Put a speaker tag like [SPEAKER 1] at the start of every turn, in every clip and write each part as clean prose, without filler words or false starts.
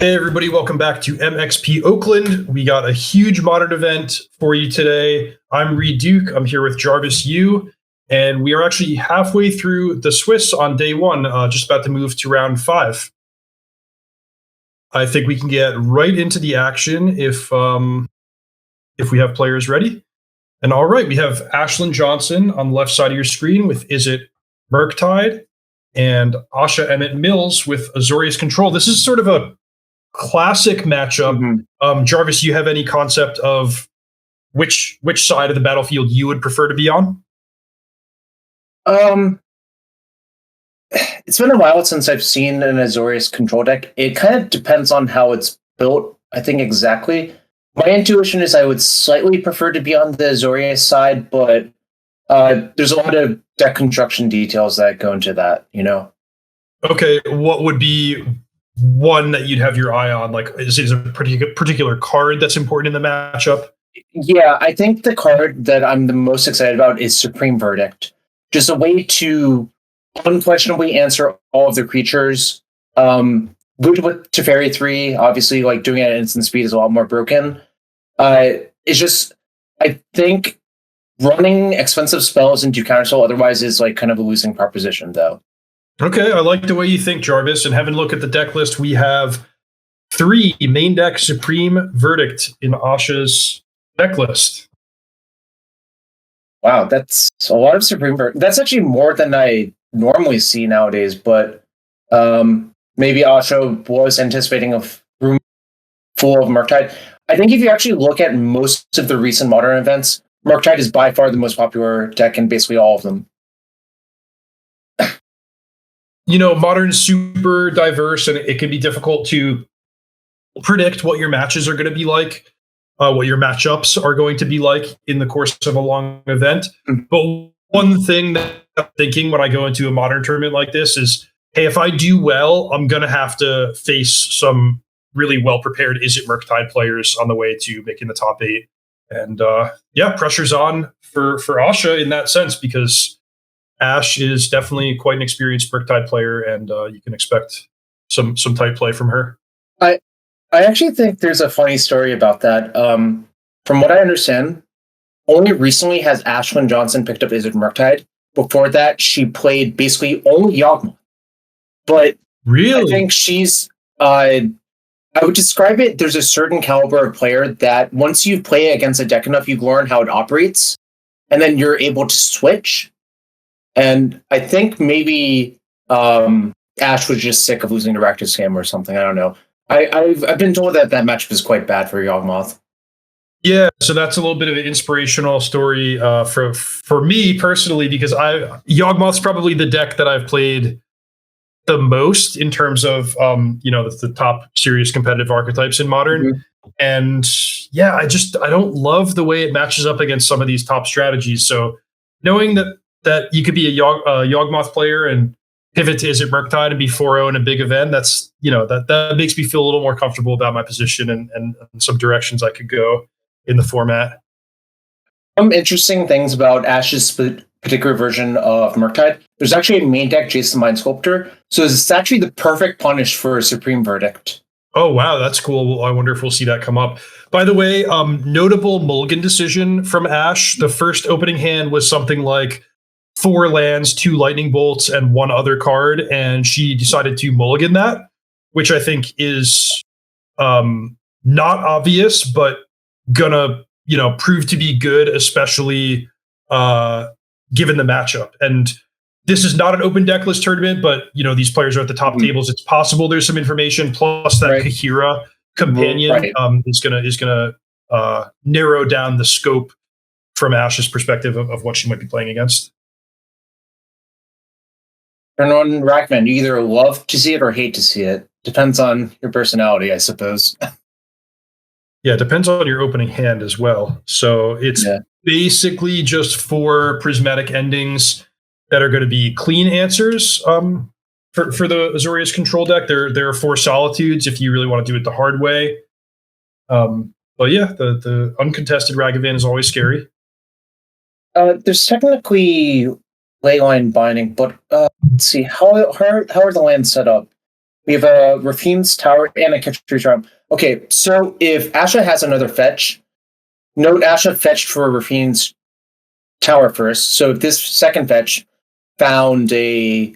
[SPEAKER 1] Hey everybody, welcome back to MXP Oakland. We got a huge modern event for you today. I'm Reed Duke. I'm here with Jarvis Yu, and we are actually halfway through the Swiss on day one, just about to move to round 5. I think we can get right into the action if we have players ready. And all right, we have Ashlyn Johnson on the left side of your screen with Izzet Murktide, and Asha Emmett Mills with Azorius Control. This is sort of a classic matchup. Jarvis, you have any concept of which side of the battlefield you would prefer to be on?
[SPEAKER 2] It's been a while since I've seen an Azorius control deck. It kind of depends on how it's built, I think exactly. My intuition is I would slightly prefer to be on the Azorius side, but there's a lot of deck construction details that go into that, you know?
[SPEAKER 1] Okay, what would be one that you'd have your eye on? Like, is a particular card that's important in the matchup?
[SPEAKER 2] Yeah, I think the card that I'm the most excited about is Supreme Verdict. Just a way to unquestionably answer all of the creatures. With Teferi 3, obviously, like doing it at instant speed is a lot more broken. It's just, I think running expensive spells into counterspell otherwise is like kind of a losing proposition, though.
[SPEAKER 1] Okay, I like the way you think, Jarvis. And having a look at the deck list, we have 3 main deck Supreme Verdict in Asha's deck list.
[SPEAKER 2] Wow, that's a lot of Supreme Verdict. That's actually more than I normally see nowadays, but maybe Asha was anticipating a room full of Murktide. I think if you actually look at most of the recent modern events, Murktide is by far the most popular deck in basically all of them.
[SPEAKER 1] You know, modern's super diverse, and it can be difficult to predict what your matches are going to be like, what your matchups are going to be like in the course of a long event. But one thing that I'm thinking when I go into a modern tournament like this is, hey, if I do well, I'm going to have to face some really well-prepared Izzet Murktide players on the way to making the top 8. And pressure's on for Asha in that sense, because Ash is definitely quite an experienced Murktide player, and you can expect some tight play from her.
[SPEAKER 2] I actually think there's a funny story about that. From what I understand, only recently has Ashlyn Johnson picked up Izzet Murktide. Before that, she played basically only Yawgmoth. But
[SPEAKER 1] really,
[SPEAKER 2] I think she's... I would describe it, there's a certain caliber of player that once you play against a deck enough, you learn how it operates, and then you're able to switch. And I think maybe Ash was just sick of losing to Rakdos Scam or something. I don't know. I've been told that matchup is quite bad for Yawgmoth.
[SPEAKER 1] Yeah, so that's a little bit of an inspirational story for me personally, because Yawgmoth's probably the deck that I've played the most in terms of the top serious competitive archetypes in modern. And yeah, I don't love the way it matches up against some of these top strategies. So knowing that you could be a Yawgmoth player and pivot to Izzet Murktide and be 4-0 in a big event, that's, that makes me feel a little more comfortable about my position and some directions I could go in the format.
[SPEAKER 2] Some interesting things about Ash's particular version of Murktide. There's actually a main deck, Jace the Mind Sculptor, so it's actually the perfect punish for Supreme Verdict.
[SPEAKER 1] Oh, wow, that's cool. I wonder if we'll see that come up. By the way, notable mulligan decision from Ash. The first opening hand was something like 4 lands, 2 lightning bolts, and 1 other card, and she decided to mulligan that, which I think is not obvious, but gonna prove to be good, especially given the matchup. And this is not an open deck list tournament, but these players are at the top tables. It's possible there's some information, plus that Kahira companion is gonna narrow down the scope from Ash's perspective of what she might be playing against.
[SPEAKER 2] And on Rackman, you either love to see it or hate to see it. Depends on your personality, I suppose.
[SPEAKER 1] Yeah, it depends on your opening hand as well. So it's basically just 4 prismatic endings that are going to be clean answers for the Azorius control deck. There are 4 solitudes if you really want to do it the hard way. But yeah, the uncontested Ragavan is always scary.
[SPEAKER 2] There's technically Leyline Binding, but let's see, how are the lands set up? We have a Rafine's Tower and a Catcher Charm. Okay, so if Asha has another fetch, note Asha fetched for Rafine's Tower first. So if this second fetch found a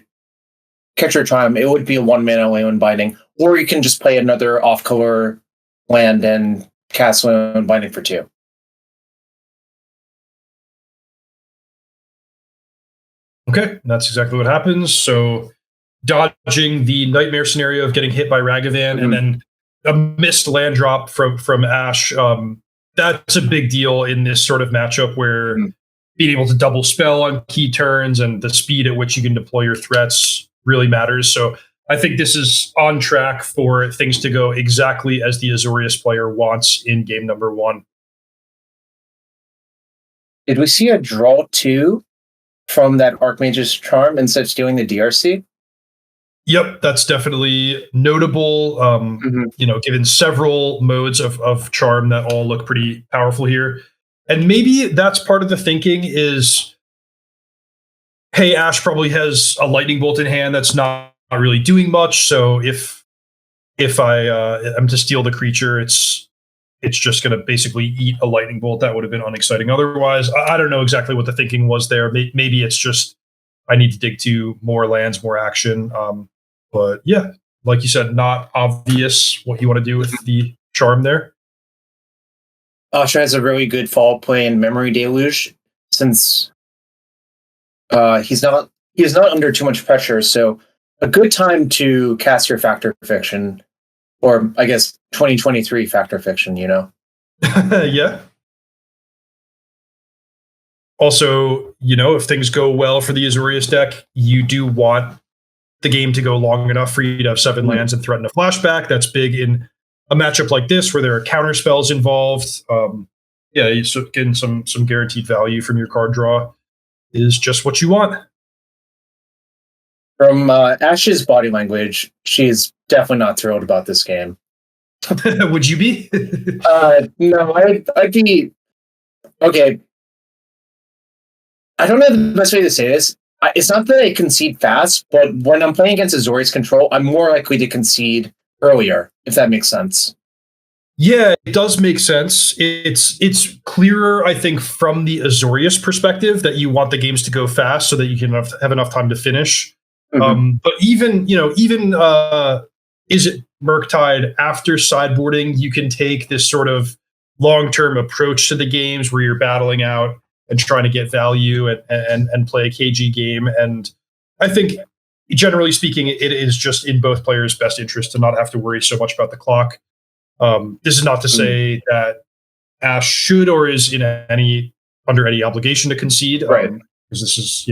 [SPEAKER 2] Catcher Charm, it would be a 1-mana Leyland Binding. Or you can just play another off-color land and cast Leyland Binding for 2.
[SPEAKER 1] Okay, that's exactly what happens. So dodging the nightmare scenario of getting hit by Ragavan and then a missed land drop from Ash. That's a big deal in this sort of matchup where being able to double spell on key turns and the speed at which you can deploy your threats really matters. So I think this is on track for things to go exactly as the Azorius player wants in game number 1.
[SPEAKER 2] Did we see a draw 2 from that Archmage's Charm instead of stealing the DRC?
[SPEAKER 1] Yep, that's definitely notable. Given several modes of charm that all look pretty powerful here. And maybe that's part of the thinking is, hey, Ash probably has a lightning bolt in hand that's not really doing much. So if I am to steal the creature, it's just going to basically eat a lightning bolt. That would have been unexciting otherwise. I don't know exactly what the thinking was there. Maybe it's just I need to dig to more lands, more action. But yeah, like you said, not obvious what you want to do with the charm there.
[SPEAKER 2] Asha has a really good fall play in Memory Deluge since he's not under too much pressure. So a good time to cast your Factor Fiction, or I guess 2023 Factor Fiction.
[SPEAKER 1] Yeah. Also, if things go well for the Azorius deck, you do want the game to go long enough for you to have 7 lands and threaten a flashback. That's big in a matchup like this where there are counter spells involved. You're getting some guaranteed value from your card draw is just what you want.
[SPEAKER 2] From Ash's body language, she's definitely not thrilled about this game.
[SPEAKER 1] Would you be?
[SPEAKER 2] No, I'd be okay. I don't know the best way to say this. It's not that I concede fast, but when I'm playing against Azorius control, I'm more likely to concede earlier, if that makes sense.
[SPEAKER 1] Yeah, it does make sense. It's clearer, I think, from the Azorius perspective that you want the games to go fast so that you can have enough time to finish. But even Izzet Murktide after sideboarding, you can take this sort of long-term approach to the games where you're battling out and trying to get value and play a KG game. And I think, generally speaking, it is just in both players' best interest to not have to worry so much about the clock. This is not to say that Ash should or is under any obligation to concede.
[SPEAKER 2] Right.
[SPEAKER 1] Because this is,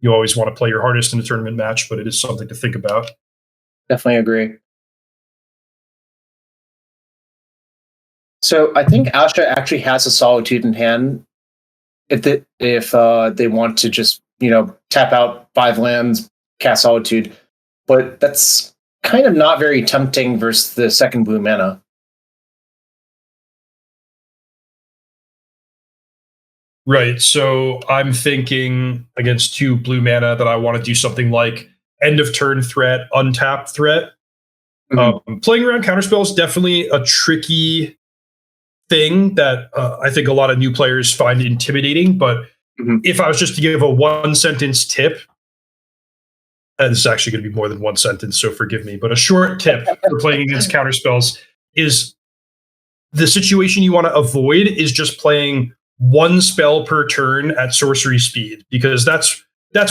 [SPEAKER 1] you always want to play your hardest in a tournament match, but it is something to think about.
[SPEAKER 2] Definitely agree. So I think Asha actually has a Solitude in hand if they want to just, tap out 5 lands, cast Solitude. But that's kind of not very tempting versus the second blue mana.
[SPEAKER 1] Right. So I'm thinking against 2 blue mana that I want to do something like end of turn threat, untap threat. Playing around counterspell is definitely a tricky thing that I think a lot of new players find intimidating. But if I was just to give a 1-sentence tip, and this is actually going to be more than 1 sentence, so forgive me, but a short tip for playing against counterspells is the situation you want to avoid is just playing 1 spell per turn at sorcery speed, because that's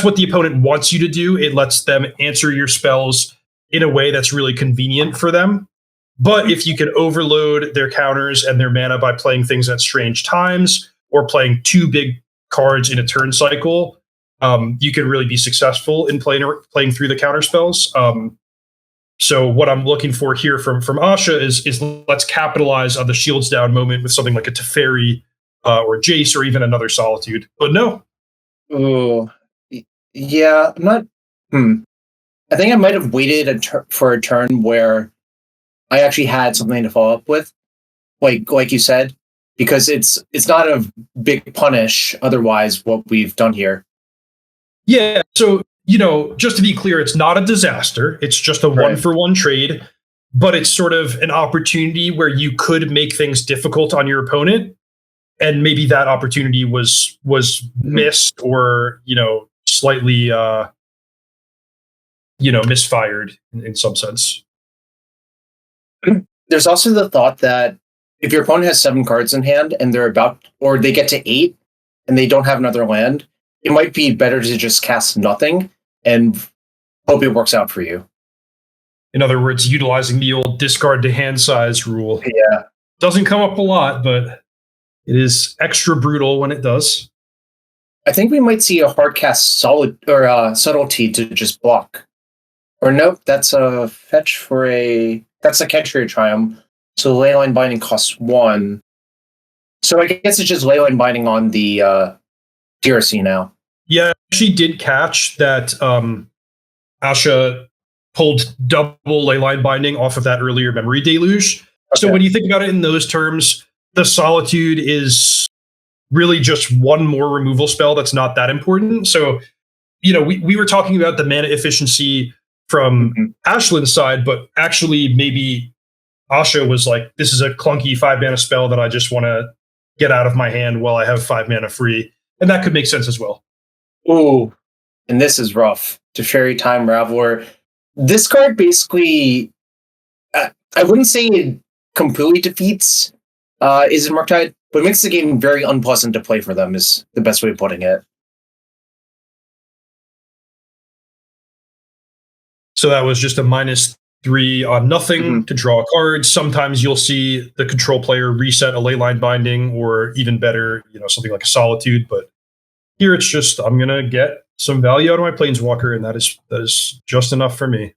[SPEAKER 1] what the opponent wants you to do. It lets them answer your spells in a way that's really convenient for them. But if you can overload their counters and their mana by playing things at strange times or playing 2 big cards in a turn cycle, you can really be successful in playing through the counter spells. So what I'm looking for here from Asha is let's capitalize on the shields down moment with something like a Teferi or Jace or even another Solitude. But no.
[SPEAKER 2] Oh, yeah, I'm not. I think I might have waited for a turn where I actually had something to follow up with, like you said, because it's not a big punish otherwise what we've done here.
[SPEAKER 1] Yeah, so just to be clear, it's not a disaster. It's just a
[SPEAKER 2] Right.
[SPEAKER 1] 1-for-1 trade, but it's sort of an opportunity where you could make things difficult on your opponent. And maybe that opportunity was missed or, slightly, misfired in some sense.
[SPEAKER 2] There's also the thought that if your opponent has 7 cards in hand and they get to 8 and they don't have another land, it might be better to just cast nothing and hope it works out for you.
[SPEAKER 1] In other words, utilizing the old discard to hand size rule.
[SPEAKER 2] Yeah.
[SPEAKER 1] Doesn't come up a lot, but it is extra brutal when it does.
[SPEAKER 2] I think we might see a hard cast subtlety to just block. Or nope, that's a fetch that's a catch for a Triumph. So Leyline Binding costs 1. So I guess it's just Leyline Binding on the DRC now.
[SPEAKER 1] Yeah, she did catch that Asha pulled double Leyline Binding off of that earlier Memory Deluge. Okay. So when you think about it in those terms, the Solitude is really just one more removal spell that's not that important. So, we were talking about the mana efficiency from Ashland's side, but actually maybe Asha was like, this is a clunky 5 mana spell that I just want to get out of my hand while I have 5 mana free. And that could make sense as well.
[SPEAKER 2] Ooh, and this is rough. Teferi Time Raveler. This card basically, I wouldn't say it completely defeats Izzet Murktide, but it makes the game very unpleasant to play for them is the best way of putting it.
[SPEAKER 1] So that was just a -3 on nothing to draw a card. Sometimes you'll see the control player reset a Leyline Binding, or even better, something like a Solitude. But here it's just, I'm going to get some value out of my Planeswalker, and that is just enough for me.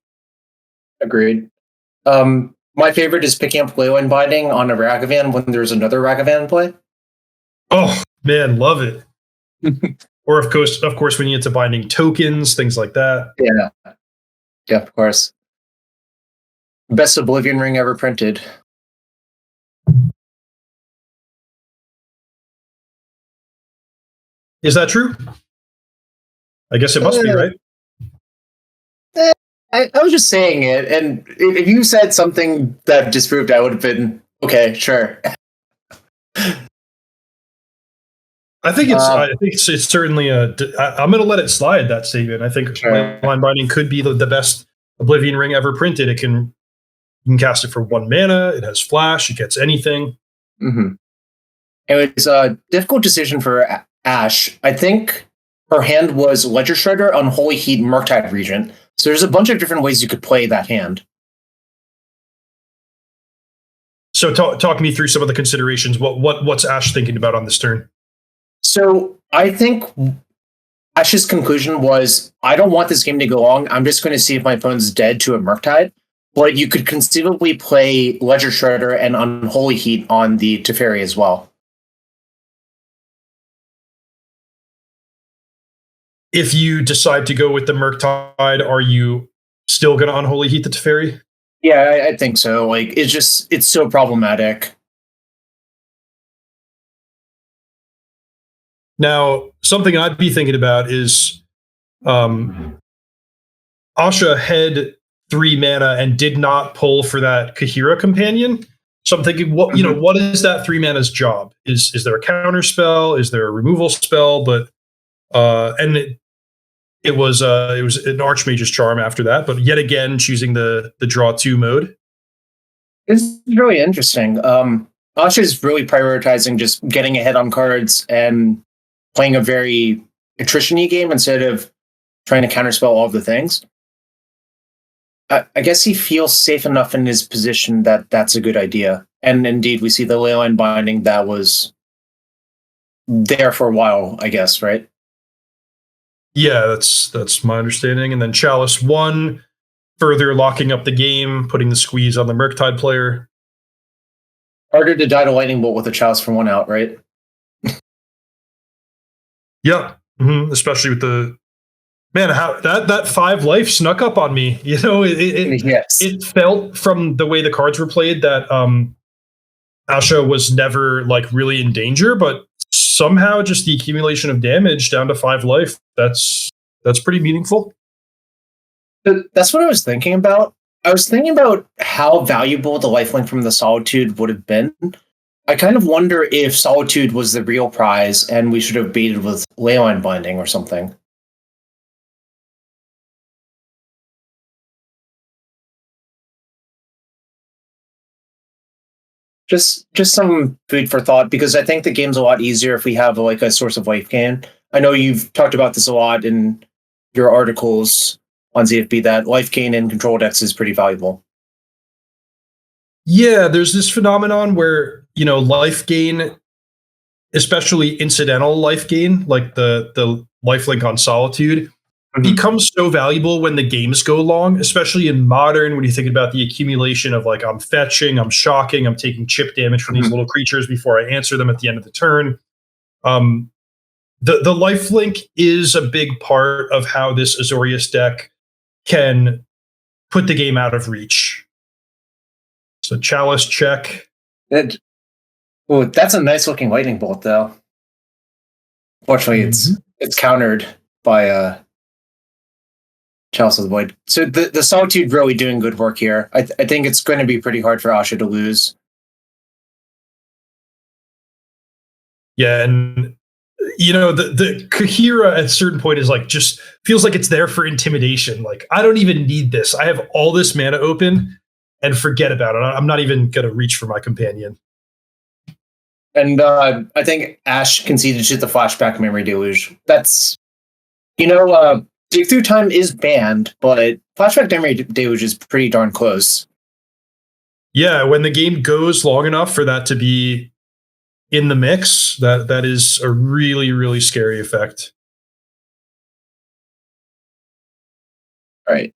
[SPEAKER 2] Agreed. My favorite is picking up Leyline Binding on a Ragavan when there's another Ragavan in play.
[SPEAKER 1] Oh, man, love it. Or, of course, when you get to binding tokens, things like that.
[SPEAKER 2] Yeah. Yeah, of course. Best Oblivion Ring ever printed.
[SPEAKER 1] Is that true? I guess it must be, right?
[SPEAKER 2] I was just saying it, and if you said something that disproved, I would have been okay, sure.
[SPEAKER 1] I think it's certainly I'm going to let it slide, that statement. I think Leyline Binding could be the best Oblivion Ring ever printed. You can cast it for 1 mana. It has flash. It gets anything.
[SPEAKER 2] Mm-hmm. It was a difficult decision for Ash. I think her hand was Ledger Shredder, Unholy Heat, Murktide Regent. So there's a bunch of different ways you could play that hand.
[SPEAKER 1] So talk me through some of the considerations. What's Ash thinking about on this turn?
[SPEAKER 2] So I think Ash's conclusion was, I don't want this game to go long. I'm just going to see if my opponent's dead to a Murktide. But you could conceivably play Ledger Shredder and Unholy Heat on the Teferi as well.
[SPEAKER 1] If you decide to go with the Murktide, are you still going to Unholy Heat the Teferi?
[SPEAKER 2] Yeah, I think so. Like, it's so problematic.
[SPEAKER 1] Now, something I'd be thinking about is Asha had 3 mana and did not pull for that Kahira companion. So I'm thinking, what is that 3 mana's job? Is there a counter spell? Is there a removal spell? But and it was an Archmage's Charm after that. But yet again, choosing the draw 2 mode.
[SPEAKER 2] It's really interesting. Asha is really prioritizing just getting ahead on cards and playing a very attrition-y game instead of trying to counterspell all of the things. I guess he feels safe enough in his position that that's a good idea. And indeed, we see the Leyline Binding that was there for a while, I guess, right?
[SPEAKER 1] Yeah, that's my understanding. And then Chalice 1, further locking up the game, putting the squeeze on the Murktide player.
[SPEAKER 2] Harder to die to Lightning Bolt with a Chalice for 1 out, right?
[SPEAKER 1] Yeah, especially with the how that 5 life snuck up on me. It felt from the way the cards were played that Asha was never like really in danger, but somehow just the accumulation of damage down to 5 life, that's pretty meaningful.
[SPEAKER 2] That's what I was thinking about. I was thinking about how valuable the lifelink from the Solitude would have been. I kind of wonder if Solitude was the real prize and we should have baited with Leyline Binding or something. Just some food for thought, because I think the game's a lot easier if we have like a source of life gain. I know you've talked about this a lot in your articles on ZFB, that life gain in control decks is pretty valuable.
[SPEAKER 1] Yeah, there's this phenomenon where, life gain, especially incidental life gain, like the lifelink on Solitude, becomes so valuable when the games go long, especially in Modern, when you think about the accumulation of like, I'm fetching, I'm shocking, I'm taking chip damage from these little creatures before I answer them at the end of the turn. The lifelink is a big part of how this Azorius deck can put the game out of reach. So Chalice check.
[SPEAKER 2] That's a nice looking lightning bolt, though. Fortunately, it's countered by Chalice of the Void. So the Solitude really doing good work here. I think it's going to be pretty hard for Asha to lose.
[SPEAKER 1] Yeah, and the Kahira at a certain point is like, just feels like it's there for intimidation. Like, I don't even need this. I have all this mana open, and forget about it. I'm not even going to reach for my companion.
[SPEAKER 2] And I think Ash conceded to the flashback memory deluge. That's, Dig Through Time is banned, but flashback memory deluge is pretty darn close.
[SPEAKER 1] Yeah, when the game goes long enough for that to be in the mix, that is a really, really scary effect.
[SPEAKER 2] All right.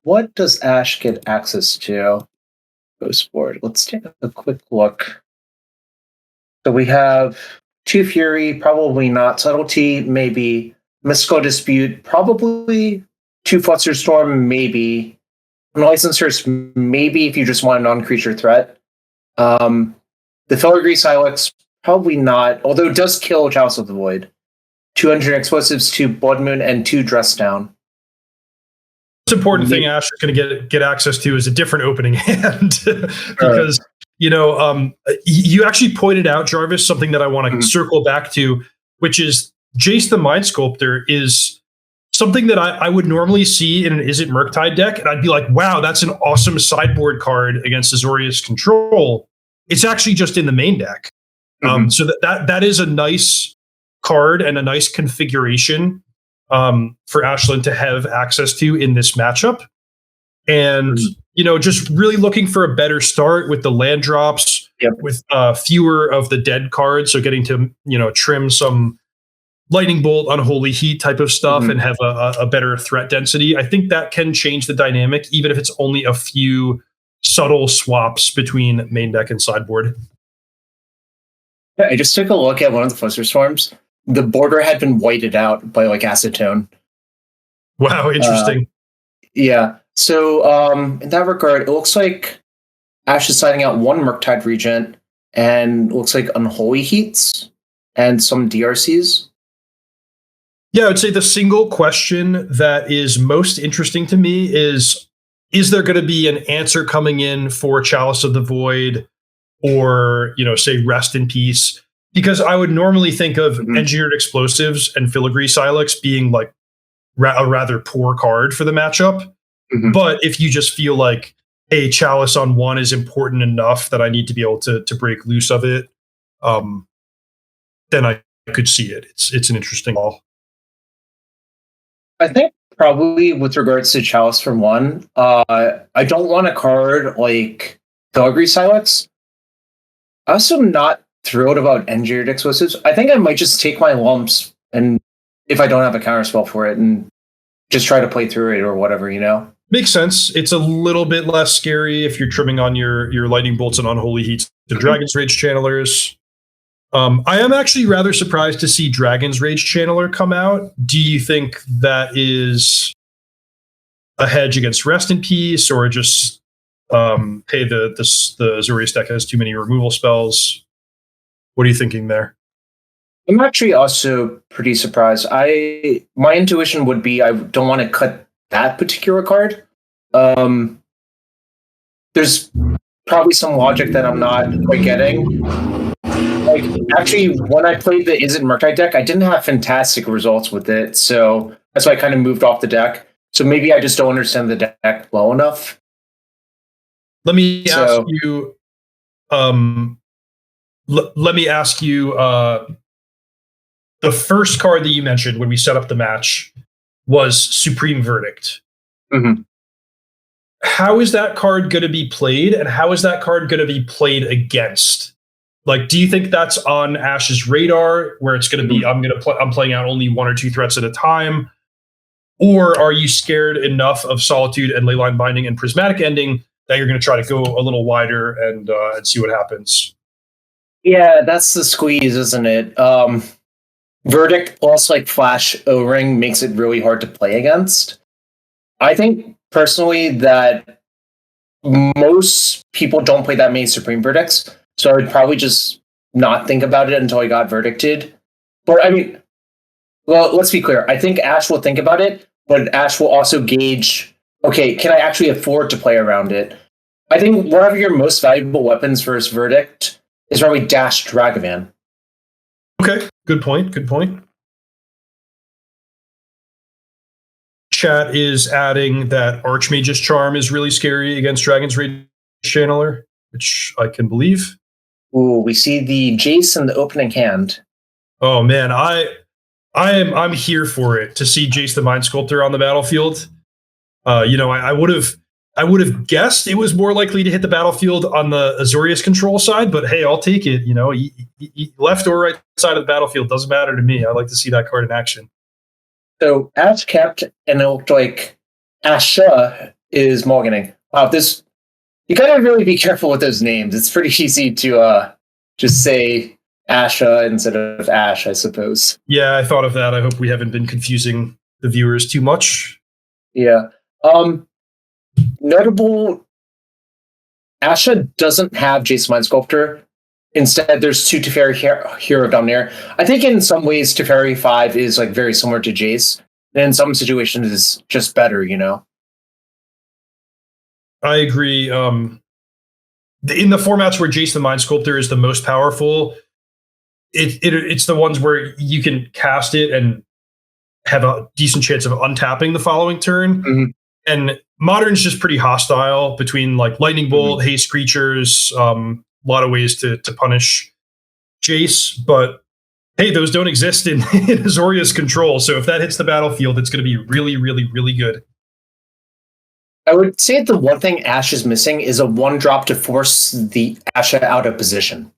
[SPEAKER 2] What does Ash get access to? Ghost Board. Let's take a quick look. So we have 2 Fury, probably not. Subtlety, maybe. Mystical Dispute, probably. 2 Flusterstorm, maybe. Licensors, maybe if you just want a non-creature threat. The Filigree Silex, probably not, although it does kill Chalice of the Void. 200 explosives, 2 Blood Moon, and 2 Dress Down.
[SPEAKER 1] Most important thing Ash is going to get access to is a different opening hand, because you actually pointed out, Jarvis, something that I want to circle back to, which is Jace the Mind Sculptor is something that I would normally see in an Izzet Murktide deck, and I'd be like, wow, that's an awesome sideboard card against Azorius control. It's actually just in the main deck. So that is a nice card and a nice configuration for Ashlyn to have access to in this matchup. And, just really looking for a better start with the land drops, with fewer of the dead cards. So getting to, trim some Lightning Bolt, Unholy Heat type of stuff and have a better threat density. I think that can change the dynamic, even if it's only a few subtle swaps between main deck and sideboard.
[SPEAKER 2] Yeah, I just took a look at one of the Flusterstorms. The border had been whited out by like acetone.
[SPEAKER 1] Wow, interesting.
[SPEAKER 2] Yeah. So in that regard, it looks like Ash is signing out 1 Murktide Regent, and it looks like Unholy Heats and some DRCs.
[SPEAKER 1] Yeah, I would say the single question that is most interesting to me is there going to be an answer coming in for Chalice of the Void, or, say Rest in Peace? Because I would normally think of Engineered Explosives and Filigree Silex being like a rather poor card for the matchup. But if you just feel like, hey, Chalice on 1 is important enough that I need to be able to break loose of it, then I could see it. It's an interesting call.
[SPEAKER 2] I think probably with regards to Chalice for 1, I don't want a card like Filigree Silex. I'm also not thrilled about Engineered Explosives. I think I might just take my lumps, and if I don't have a counterspell for it, and just try to play through it or whatever,
[SPEAKER 1] Makes sense. It's a little bit less scary if you're trimming on your Lightning Bolts and Unholy Heats to Dragon's Rage Channelers. I am actually rather surprised to see Dragon's Rage Channeler come out. Do you think that is a hedge against Rest in Peace, or just hey, the Azorius deck has too many removal spells? What are you thinking there?
[SPEAKER 2] I'm actually also pretty surprised. My intuition would be I don't want to cut that particular card. There's probably some logic that I'm not quite getting. Like, actually, when I played the Izzet Murktide deck, I didn't have fantastic results with it, so that's why I kind of moved off the deck. So maybe I just don't understand the deck well enough.
[SPEAKER 1] Let me ask you. Let me ask you. The first card that you mentioned when we set up the match was Supreme Verdict.
[SPEAKER 2] Mm-hmm.
[SPEAKER 1] How is that card going to be played, and how is that card going to be played against? Like, do you think that's on Ash's radar, where it's going to be, I'm playing out only 1 or 2 threats at a time? Or are you scared enough of Solitude and Leyline Binding and Prismatic Ending that you're going to try to go a little wider and see what happens?
[SPEAKER 2] Yeah, that's the squeeze, isn't it? Verdict plus like Flash O-Ring makes it really hard to play against. I think personally that most people don't play that many Supreme Verdicts, so I would probably just not think about it until I got Verdicted. But I mean, well, let's be clear. I think Ash will think about it, but Ash will also gauge, okay, can I actually afford to play around it? I think one of your most valuable weapons versus Verdict is probably Dash Dragavan.
[SPEAKER 1] Okay, good point. Good point. Chat is adding that Archmage's Charm is really scary against Dragon's Rage Channeler, which I can believe.
[SPEAKER 2] Ooh, we see the Jace in the opening hand.
[SPEAKER 1] Oh man, I'm here for it to see Jace the Mind Sculptor on the battlefield. I would have guessed it was more likely to hit the battlefield on the Azorius control side, but hey, I'll take it. Left or right side of the battlefield doesn't matter to me. I like to see that card in action.
[SPEAKER 2] So Ash kept, and it looked like Asha is mulliganing. Wow, you gotta really be careful with those names. It's pretty easy to just say Asha instead of Ash, I suppose.
[SPEAKER 1] Yeah, I thought of that. I hope we haven't been confusing the viewers too much.
[SPEAKER 2] Yeah. Notable, Asha doesn't have Jace the Mind Sculptor. Instead, there's 2 Teferi Hero Dominator. I think in some ways, Teferi 5 is like very similar to Jace. And in some situations, is just better,
[SPEAKER 1] I agree. In the formats where Jace the Mind Sculptor is the most powerful, it's the ones where you can cast it and have a decent chance of untapping the following turn.
[SPEAKER 2] Mm-hmm.
[SPEAKER 1] And Modern's just pretty hostile between like Lightning Bolt, haste creatures, a lot of ways to punish Jace. But hey, those don't exist in Azorius control. So if that hits the battlefield, it's going to be really, really, really good.
[SPEAKER 2] I would say the one thing Ash is missing is a 1-drop to force the Asha out of position.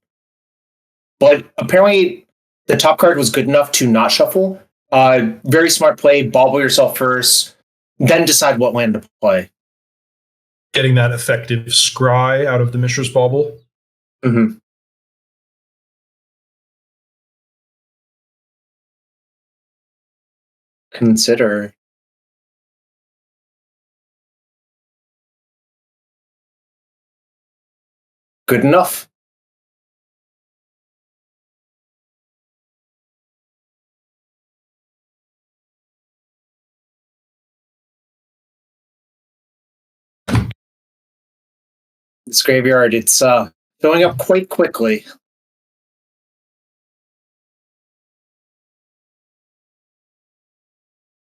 [SPEAKER 2] But apparently, the top card was good enough to not shuffle. Very smart play. Bobble yourself first, then decide what land to play.
[SPEAKER 1] Getting that effective scry out of the Mishra's Bauble.
[SPEAKER 2] Mm-hmm. Consider. Good enough. This graveyard, it's filling up quite quickly.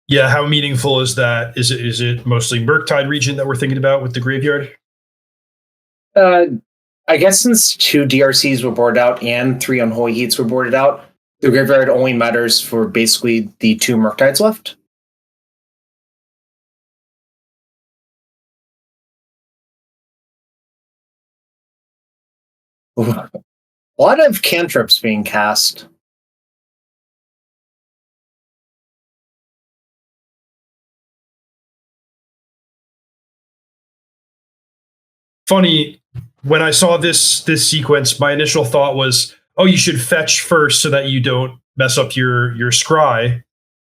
[SPEAKER 1] Yeah, how meaningful is that? Is it mostly Murktide region that we're thinking about with the graveyard?
[SPEAKER 2] I guess since 2 DRCs were boarded out and 3 Unholy Heats were boarded out, the graveyard only matters for basically the 2 Murktides left. A lot of cantrips being cast.
[SPEAKER 1] Funny, when I saw this sequence, my initial thought was, oh, you should fetch first so that you don't mess up your scry.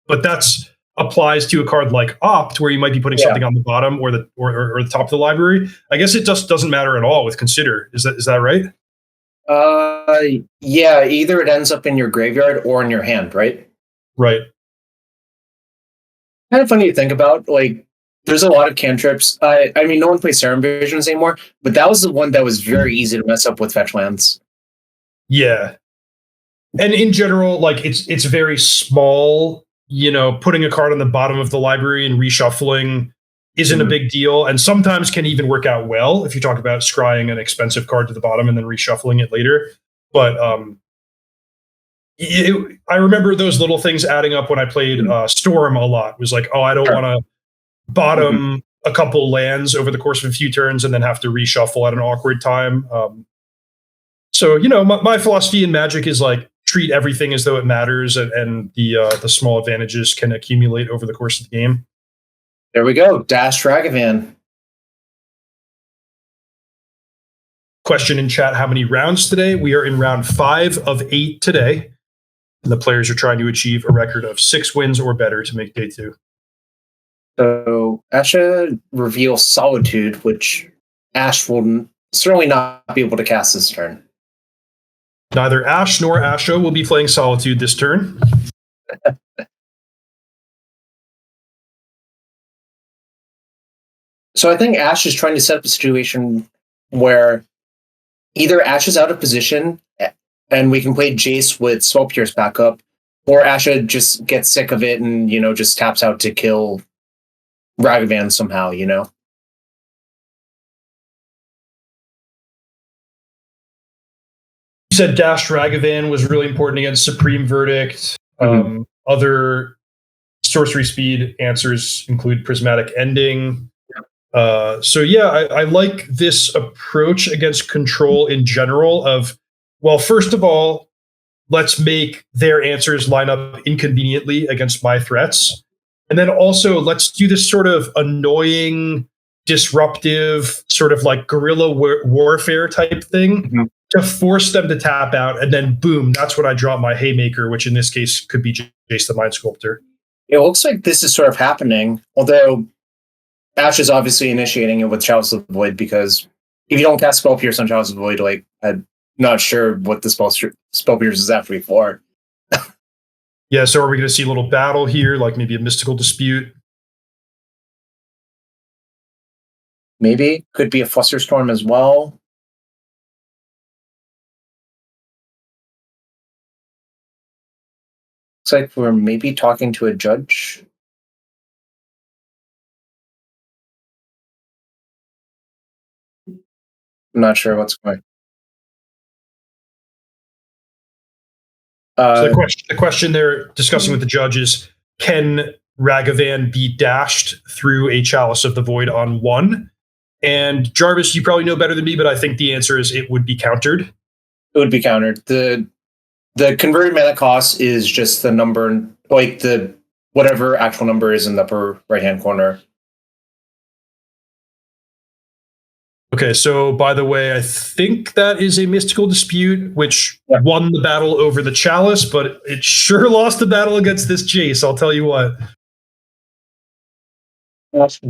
[SPEAKER 1] But that's applies to a card like Opt, where you might be putting something on the bottom or the top of the library. I guess it just doesn't matter at all with Consider. Is that right?
[SPEAKER 2] Yeah, either it ends up in your graveyard or in your hand, right?
[SPEAKER 1] Right.
[SPEAKER 2] Kind of funny to think about. Like, there's a lot of cantrips. I mean, no one plays Serum Visions anymore, but that was the one that was very easy to mess up with fetch lands.
[SPEAKER 1] Yeah. And in general, like it's very small, you know, putting a card on the bottom of the library and reshuffling isn't a big deal, and sometimes can even work out well if you talk about scrying an expensive card to the bottom and then reshuffling it later. But I remember those little things adding up when I played Storm a lot. It was like, oh, I don't want to bottom a couple lands over the course of a few turns and then have to reshuffle at an awkward time. So, you know, my philosophy in Magic is like treat everything as though it matters, and the small advantages can accumulate over the course of the game.
[SPEAKER 2] There we go. Dash Ragavan.
[SPEAKER 1] Question in chat, how many rounds today? We are in round 5 of 8 today. And the players are trying to achieve a record of 6 wins or better to make day 2.
[SPEAKER 2] So Asha reveals Solitude, which Ash will certainly not be able to cast this turn.
[SPEAKER 1] Neither Ash nor Asha will be playing Solitude this turn.
[SPEAKER 2] So I think Ash is trying to set up a situation where either Ash is out of position and we can play Jace with Swell Pierce back up, or Asha just gets sick of it and, you know, just taps out to kill Ragavan somehow, you know?
[SPEAKER 1] You said Dash Ragavan was really important against Supreme Verdict. Other sorcery speed answers include Prismatic Ending. So yeah, I like this approach against control in general of, well, first of all, let's make their answers line up inconveniently against my threats. And then also let's do this sort of annoying, disruptive, sort of like guerrilla warfare type thing to force them to tap out. And then boom, that's when I drop my haymaker, which in this case could be Jace the Mind Sculptor.
[SPEAKER 2] It looks like this is sort of happening, although Ash is obviously initiating it with Chalice of the Void, because if you don't cast Spell Pierce on Chalice of the Void, like, I'm not sure what the Spell Pierce is actually for.
[SPEAKER 1] Yeah, so are we going to see a little battle here, like maybe a mystical dispute?
[SPEAKER 2] Maybe. Could be a Flusterstorm as well. Looks like we're maybe talking to a judge. I'm not sure what's going on.
[SPEAKER 1] So the question they're discussing with the judge is, can Ragavan be dashed through a Chalice of the Void on 1? And Jarvis, you probably know better than me, but I think the answer is it would be countered.
[SPEAKER 2] It would be countered. The converted mana cost is just the number, like the whatever actual number is in the upper right-hand corner.
[SPEAKER 1] Okay, so by the way, I think that is a mystical dispute, which won the battle over the Chalice, but it sure lost the battle against this Jace, I'll tell you what.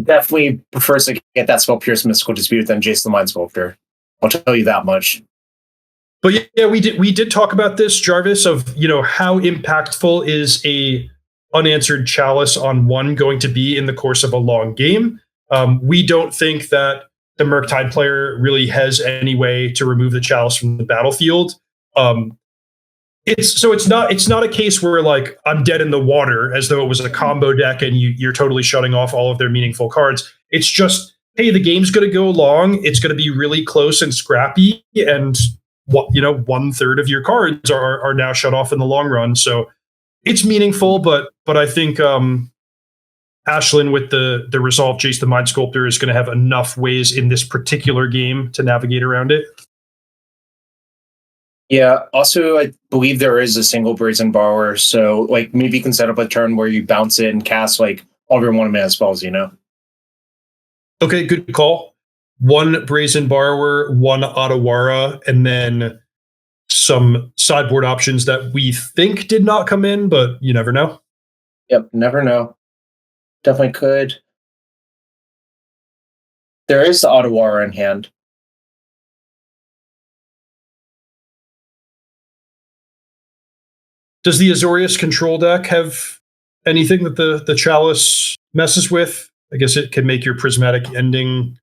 [SPEAKER 2] Definitely prefers to get that Spell Pierce mystical dispute than Jace the Mind Sculptor. I'll tell you that much.
[SPEAKER 1] But yeah, we did talk about this, Jarvis, of, you know, how impactful is a unanswered Chalice on 1 going to be in the course of a long game. We don't think that the Murktide player really has any way to remove the Chalice from the battlefield. It's not a case where like I'm dead in the water as though it was a combo deck and you're totally shutting off all of their meaningful cards. It's just, hey, the game's going to go long. It's going to be really close and scrappy, and what, you know, 1/3 of your cards are now shut off in the long run. So it's meaningful, but I think Ashlyn with the Resolve Jace the Mind Sculptor is going to have enough ways in this particular game to navigate around it.
[SPEAKER 2] Yeah, also, I believe there is a single Brazen Borrower, so like maybe you can set up a turn where you bounce it and cast like all of your 1-mana spells, you know?
[SPEAKER 1] Okay, good call. 1 Brazen Borrower, 1 Otawara, and then some sideboard options that we think did not come in, but you never know.
[SPEAKER 2] Yep, never know. Definitely could. There is the Otawara in hand.
[SPEAKER 1] Does the Azorius control deck have anything that the Chalice messes with? I guess it can make your prismatic ending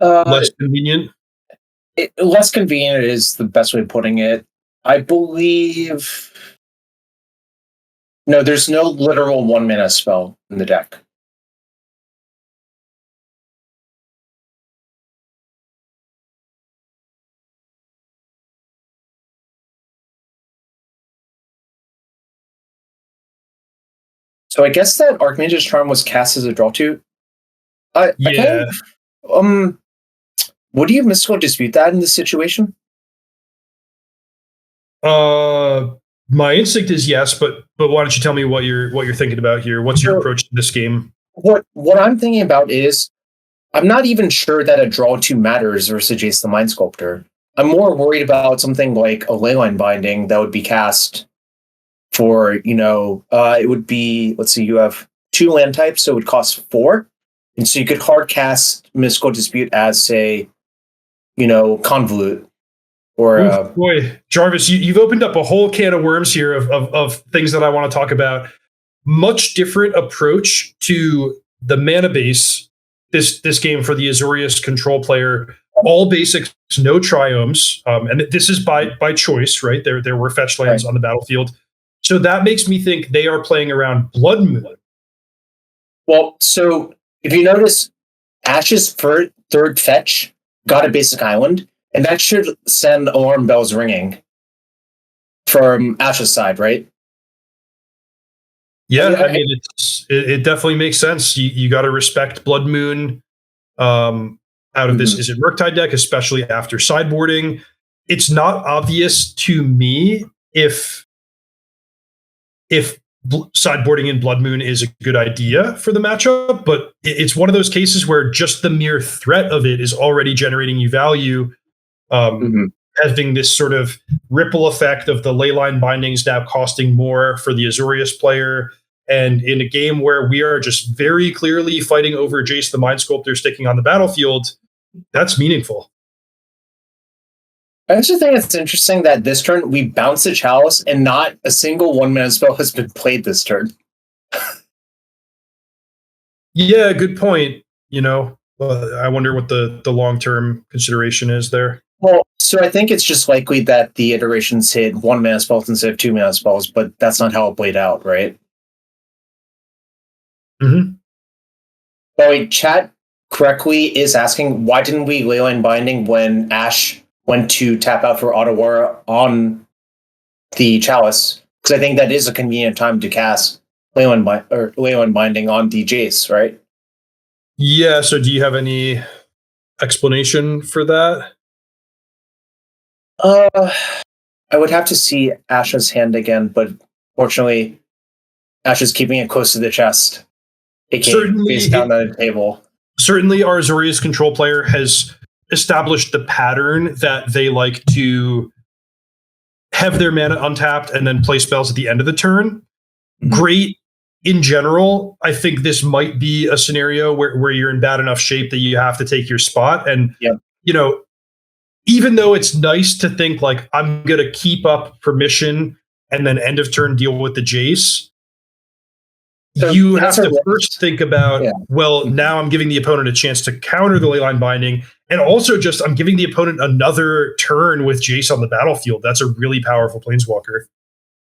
[SPEAKER 1] less convenient.
[SPEAKER 2] Less convenient is the best way of putting it. I believe. No, there's no literal 1-mana spell in the deck. So I guess that Archmage's Charm was cast as a draw 2. Would you Mystical Dispute that in this situation?
[SPEAKER 1] My instinct is yes, but why don't you tell me what you're thinking about here? What's your approach to this game?
[SPEAKER 2] What I'm thinking about is I'm not even sure that a draw 2 matters versus Jace the Mind Sculptor. I'm more worried about something like a Leyline Binding that would be cast for, it would be, let's see, you have 2 land types, so it would cost 4. And so you could hard cast Mystical Dispute as, say, Convolute. Or
[SPEAKER 1] boy, Jarvis, you've opened up a whole can of worms here of things that I want to talk about. Much different approach to the mana base this game for the Azorius control player. All basics, no triomes, and this is by choice, right? There were fetch lands on the battlefield, so that makes me think they are playing around Blood Moon.
[SPEAKER 2] Well, so if you notice, Ash's third fetch got a basic island. And that should send alarm bells ringing from Ash's side, right?
[SPEAKER 1] Yeah, I mean, it definitely makes sense. You got to respect Blood Moon out of this Izzet Murktide deck, especially after sideboarding. It's not obvious to me if sideboarding in Blood Moon is a good idea for the matchup, but it's one of those cases where just the mere threat of it is already generating you value. Having this sort of ripple effect of the Leyline Bindings now costing more for the Azorius player, and in a game where we are just very clearly fighting over Jace the Mind Sculptor sticking on the battlefield, that's meaningful.
[SPEAKER 2] I actually think it's interesting that this turn we bounce the Chalice and not a single 1-mana spell has been played this turn.
[SPEAKER 1] Yeah, good point. I wonder what the long-term consideration is there.
[SPEAKER 2] Well, so I think it's just likely that the iterations hit 1-mana spells instead of 2-mana spells, but that's not how it played out, right?
[SPEAKER 1] Mm-hmm.
[SPEAKER 2] By the way, chat correctly is asking, why didn't we Leyline Binding when Ash went to tap out for Auto War on the Chalice? Because I think that is a convenient time to cast Leyline Binding on the Jace, right?
[SPEAKER 1] Yeah, so do you have any explanation for that?
[SPEAKER 2] I would have to see Ash's hand again, but fortunately, Ash is keeping it close to the chest.
[SPEAKER 1] Certainly,
[SPEAKER 2] face down on the table.
[SPEAKER 1] Certainly, our Azorius control player has established the pattern that they like to have their mana untapped and then play spells at the end of the turn. Great in general. I think this might be a scenario where you're in bad enough shape that you have to take your spot. And, even though it's nice to think like, I'm going to keep up permission and then end of turn deal with the Jace, so you have to first think about, now I'm giving the opponent a chance to counter the Leyline Binding. And also just I'm giving the opponent another turn with Jace on the battlefield. That's a really powerful Planeswalker.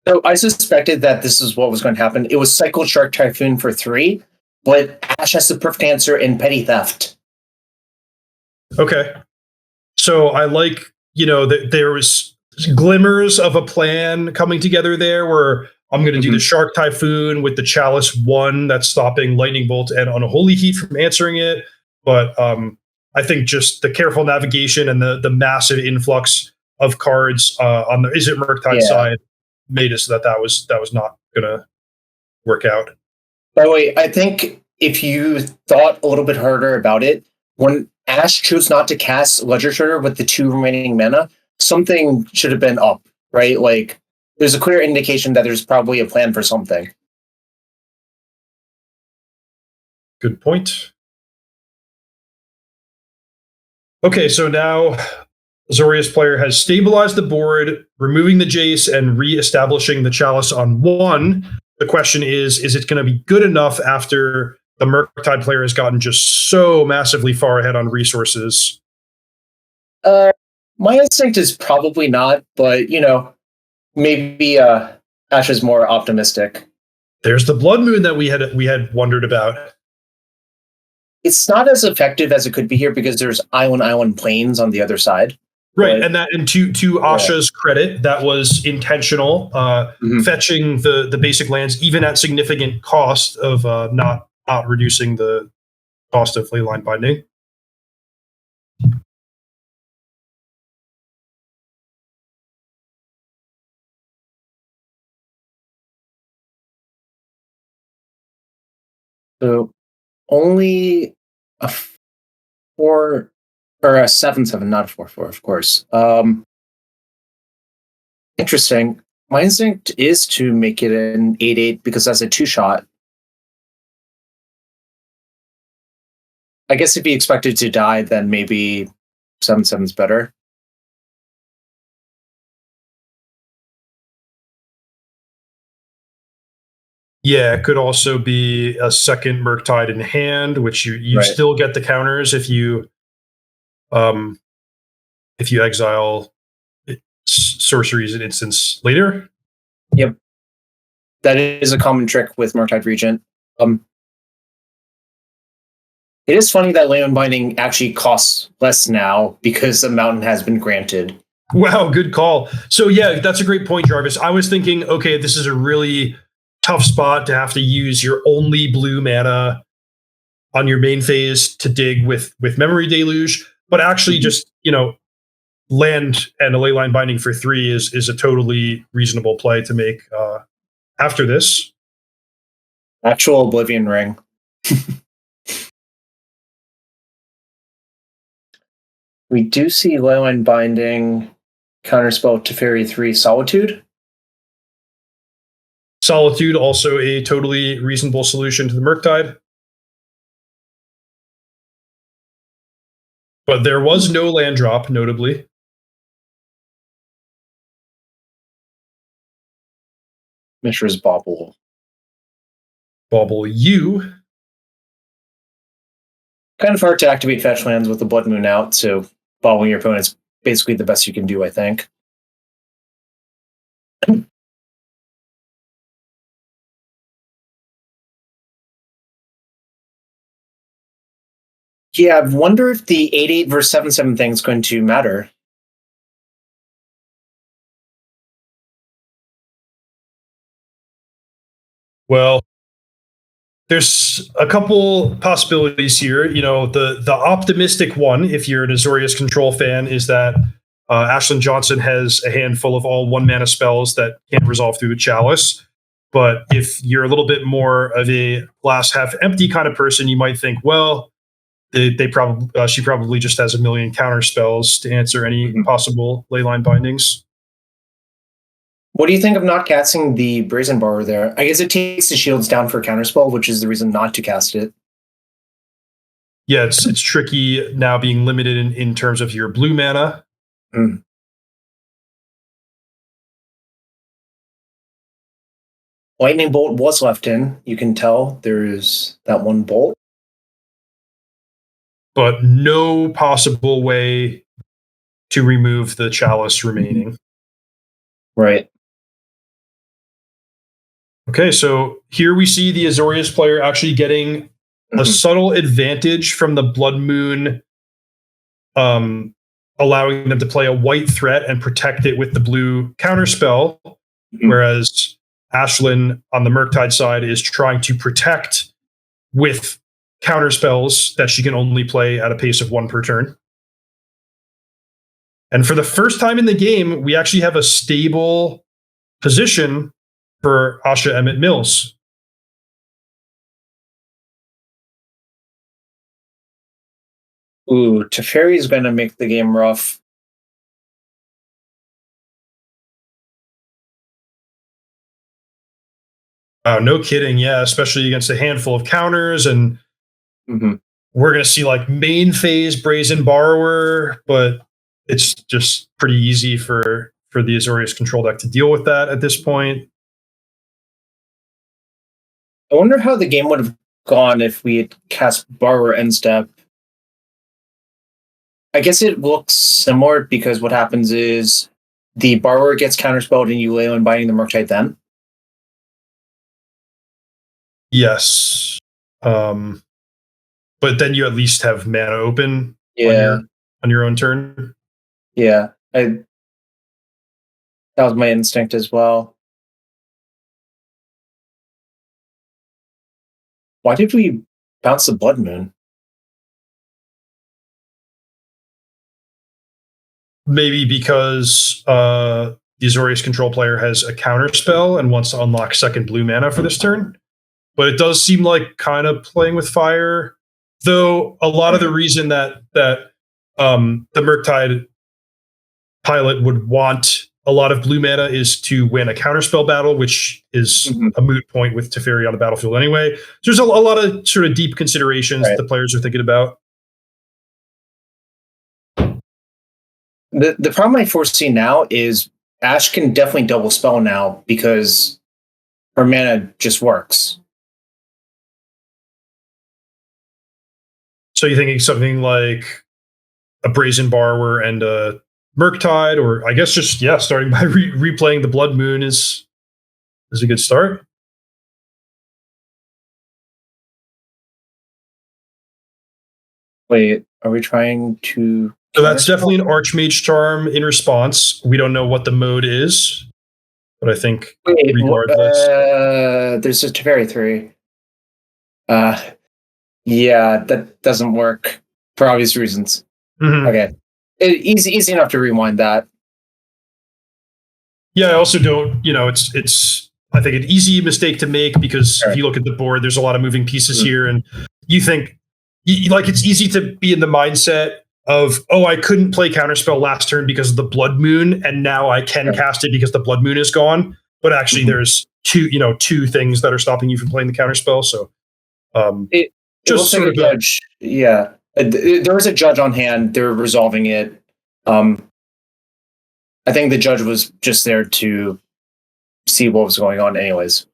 [SPEAKER 2] So I suspected that this is what was going to happen. It was Cycle Shark Typhoon for 3, but Ash has the perfect answer in Petty Theft.
[SPEAKER 1] Okay. So I like, that there was glimmers of a plan coming together there where I'm going to do the Shark Typhoon with the Chalice 1 that's stopping Lightning Bolt and Unholy Heat from answering it. But I think just the careful navigation and the massive influx of cards on the Izzet Murktide side made it so that was not going to work out.
[SPEAKER 2] By the way, I think if you thought a little bit harder about it, when Ash chose not to cast Ledger Shredder with the 2 remaining mana, something should have been up, right? Like, there's a clear indication that there's probably a plan for something.
[SPEAKER 1] Good point. Okay, so now Azorius player has stabilized the board, removing the Jace and re-establishing the Chalice on 1. The question is it going to be good enough after the Murktide player has gotten just so massively far ahead on resources?
[SPEAKER 2] My instinct is probably not, but maybe Ash is more optimistic.
[SPEAKER 1] There's the Blood Moon that we had wondered about.
[SPEAKER 2] It's not as effective as it could be here because there's island plains on the other side.
[SPEAKER 1] Right, and to Asha's credit, that was intentional, fetching the basic lands even at significant cost of not reducing the cost of Leyline Binding.
[SPEAKER 2] So only a 4 or a 7/7, not a 4/4, of course. Interesting. My instinct is to make it an 8/8 because that's a 2-shot. I guess if he expected to die, then maybe 7/7's better.
[SPEAKER 1] Yeah, it could also be a second Murktide in hand, which you
[SPEAKER 2] Right.
[SPEAKER 1] still get the counters if you exile sorceries and instants later.
[SPEAKER 2] Yep. That is a common trick with Murktide Regent. It is funny that Leyline Binding actually costs less now because the mountain has been granted.
[SPEAKER 1] Wow, good call. So yeah, that's a great point, Jarvis. I was thinking, okay, this is a really tough spot to have to use your only blue mana on your main phase to dig with Memory Deluge, but actually just, land and a Leyline Binding for 3 is a totally reasonable play to make after this.
[SPEAKER 2] Actual Oblivion Ring. We do see Leyline Binding counterspell Teferi 3 Solitude.
[SPEAKER 1] Solitude, also a totally reasonable solution to the Murktide. But there was no land drop, notably.
[SPEAKER 2] Mishra's Bauble.
[SPEAKER 1] Bauble you.
[SPEAKER 2] Kind of hard to activate fetch lands with the Blood Moon out, so bobbling your opponent's basically the best you can do, I think. Yeah, I wonder if the 8/8 versus 7/7 thing is going to matter.
[SPEAKER 1] Well, there's a couple possibilities here. The optimistic one, if you're an Azorius control fan, is that Ashlyn Johnson has a handful of all 1-mana spells that can't resolve through the Chalice. But if you're a little bit more of a glass half empty kind of person, you might think, well, she probably just has a million counter spells to answer any possible Leyline Bindings.
[SPEAKER 2] What do you think of not casting the Brazen Borrower there? I guess it takes the shields down for counterspell, which is the reason not to cast it.
[SPEAKER 1] Yeah, it's tricky now being limited in terms of your blue mana.
[SPEAKER 2] Lightning Bolt was left in. You can tell there's that one bolt.
[SPEAKER 1] But no possible way to remove the Chalice remaining.
[SPEAKER 2] Right.
[SPEAKER 1] Okay, so here we see the Azorius player actually getting a subtle advantage from the Blood Moon, allowing them to play a white threat and protect it with the blue counterspell, whereas Ashlyn on the Murktide side is trying to protect with counterspells that she can only play at a pace of 1 per turn. And for the first time in the game, we actually have a stable position for Asha Emmett Mills.
[SPEAKER 2] Ooh, Teferi's going to make the game rough.
[SPEAKER 1] No kidding. Yeah, especially against a handful of counters. And we're going to see like main phase Brazen Borrower, but it's just pretty easy for the Azorius control deck to deal with that at this point.
[SPEAKER 2] I wonder how the game would have gone if we had cast Borrower end step. I guess it looks similar because what happens is the Borrower gets counterspelled and you lay on Binding the Murktide then.
[SPEAKER 1] Yes. But then you at least have mana open on your own turn.
[SPEAKER 2] Yeah. That was my instinct as well. Why did we bounce the Blood Moon?
[SPEAKER 1] Maybe because the Azorius control player has a counter spell and wants to unlock second blue mana for this turn. But it does seem like kind of playing with fire. Though a lot of the reason that the Murktide pilot would want a lot of blue mana is to win a counterspell battle, which is a moot point with Teferi on the battlefield anyway. So there's a lot of sort of deep considerations that the players are thinking about.
[SPEAKER 2] The problem I foresee now is Ash can definitely double spell now because her mana just works.
[SPEAKER 1] So you're thinking something like a Brazen Borrower and a Murktide, or I guess just starting by replaying the Blood Moon is a good start.
[SPEAKER 2] Wait, are we trying to?
[SPEAKER 1] So that's definitely an Archmage Charm in response. We don't know what the mode is, but I think regardless,
[SPEAKER 2] there's a Teferi 3. Yeah, that doesn't work for obvious reasons. Okay. Easy enough to rewind that.
[SPEAKER 1] Yeah, I also don't, it's I think an easy mistake to make because if you look at the board, there's a lot of moving pieces here, and you think like it's easy to be in the mindset of, oh, I couldn't play Counterspell last turn because of the Blood Moon, and now I can cast it because the Blood Moon is gone. But actually there's two things that are stopping you from playing the Counterspell. So
[SPEAKER 2] just sort of judge. Yeah. There was a judge on hand. They're resolving it. I think the judge was just there to see what was going on anyways.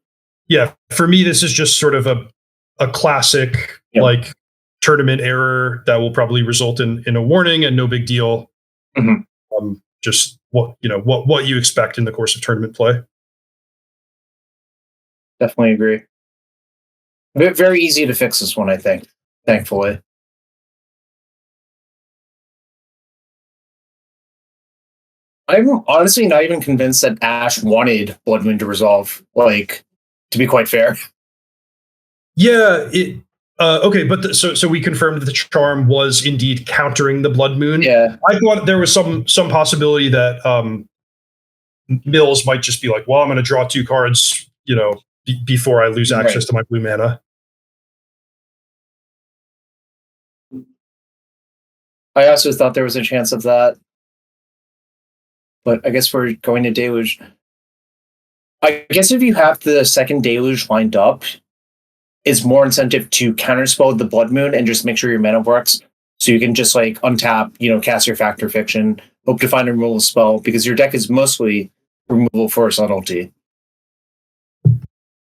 [SPEAKER 1] Yeah. For me, this is just sort of a classic like tournament error that will probably result in a warning and no big deal. Just what you expect in the course of tournament play.
[SPEAKER 2] Definitely agree. Very easy to fix this one, I think, thankfully. I'm honestly not even convinced that Ash wanted Blood Moon to resolve, to be quite fair.
[SPEAKER 1] Yeah, okay, but so we confirmed that the charm was indeed countering the Blood Moon.
[SPEAKER 2] Yeah.
[SPEAKER 1] I thought there was some possibility that Mills might just be like, well, I'm going to draw 2 cards, before I lose access to my blue mana.
[SPEAKER 2] I also thought there was a chance of that. But I guess we're going to Deluge. I guess if you have the second Deluge lined up, it's more incentive to counterspell the Blood Moon and just make sure your mana works. So you can just untap, cast your Factor Fiction, hope to find a removal spell, because your deck is mostly removal for a subtlety.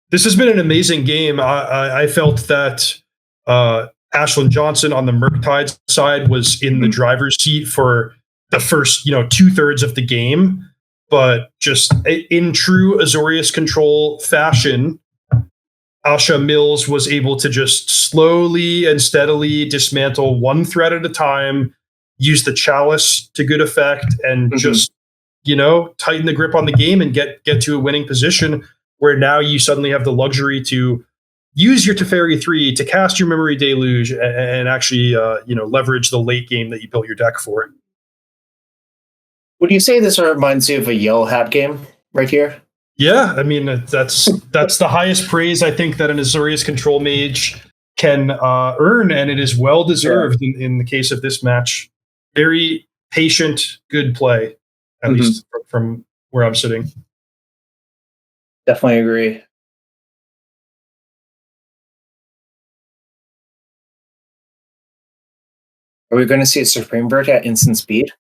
[SPEAKER 1] This has been an amazing game. I felt that Ashlyn Johnson on the Murktide side was in the driver's seat for the first, 2/3 of the game, but just in true Azorius control fashion, Asha Mills was able to just slowly and steadily dismantle one threat at a time, use the Chalice to good effect, and just, tighten the grip on the game and get to a winning position where now you suddenly have the luxury to use your Teferi 3 to cast your Memory Deluge and actually, leverage the late game that you built your deck for.
[SPEAKER 2] Would you say this reminds you of a Yellow Hat game right here?
[SPEAKER 1] Yeah, I mean, that's the highest praise I think that an Azorius control mage can earn, and it is well deserved in the case of this match. Very patient, good play, at least from where I'm sitting.
[SPEAKER 2] Definitely agree. Are we going to see a Supreme Bird at instant speed?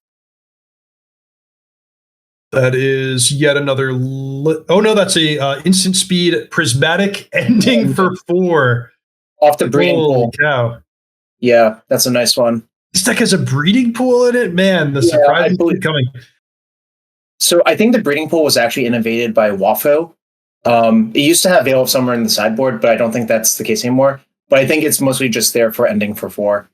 [SPEAKER 1] That is yet another. Oh no, that's a instant speed prismatic ending for 4.
[SPEAKER 2] Off the breeding
[SPEAKER 1] Holy
[SPEAKER 2] pool.
[SPEAKER 1] cow.
[SPEAKER 2] Yeah, that's a nice one.
[SPEAKER 1] This deck has a breeding pool in it? Man, the surprise is coming.
[SPEAKER 2] So I think the breeding pool was actually innovated by Wafo. It used to have Veil of Summer in the sideboard, but I don't think that's the case anymore. But I think it's mostly just there for ending for 4.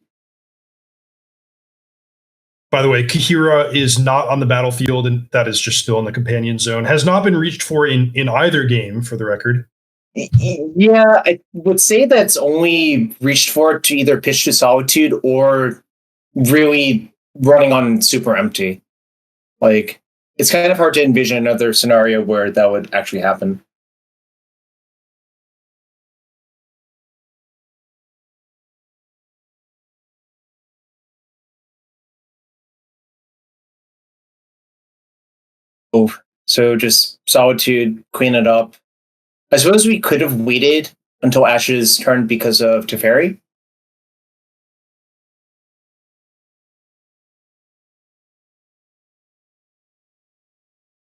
[SPEAKER 1] By the way, Kahira is not on the battlefield, and that is just still in the companion zone. Has not been reached for in either game, for the record.
[SPEAKER 2] Yeah, I would say that's only reached for to either pitch to Solitude or really running on super empty. Like, it's kind of hard to envision another scenario where that would actually happen. Oh, so just Solitude, clean it up. I suppose we could have waited until Ash's turn because of Teferi.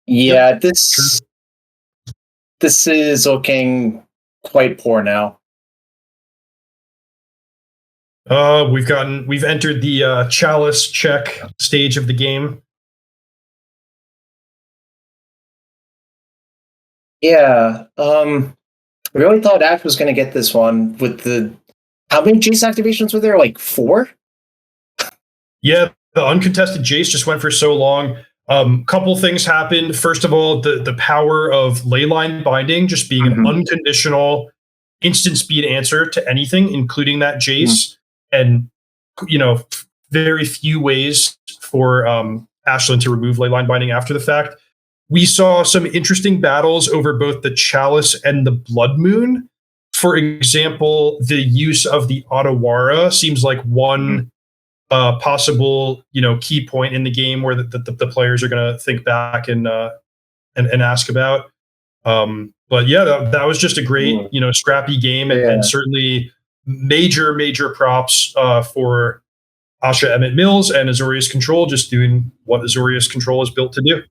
[SPEAKER 2] Yeah,
[SPEAKER 1] Yep.
[SPEAKER 2] This is looking quite poor now.
[SPEAKER 1] We've entered the Chalice check stage of the game.
[SPEAKER 2] Yeah, I really thought Ash was going to get this one with the... How many Jace activations were there? Like 4?
[SPEAKER 1] Yeah, the uncontested Jace just went for so long. Couple things happened. First of all, the power of Leyline Binding just being an unconditional instant speed answer to anything, including that Jace. And, very few ways for Ashlyn to remove Leyline Binding after the fact. We saw some interesting battles over both the Chalice and the Blood Moon. For example, the use of the Otawara seems like one possible, key point in the game where the players are going to think back and ask about. But yeah, that was just a great, scrappy game, and certainly major props for Asha Emmett Mills and Azorius Control just doing what Azorius Control is built to do.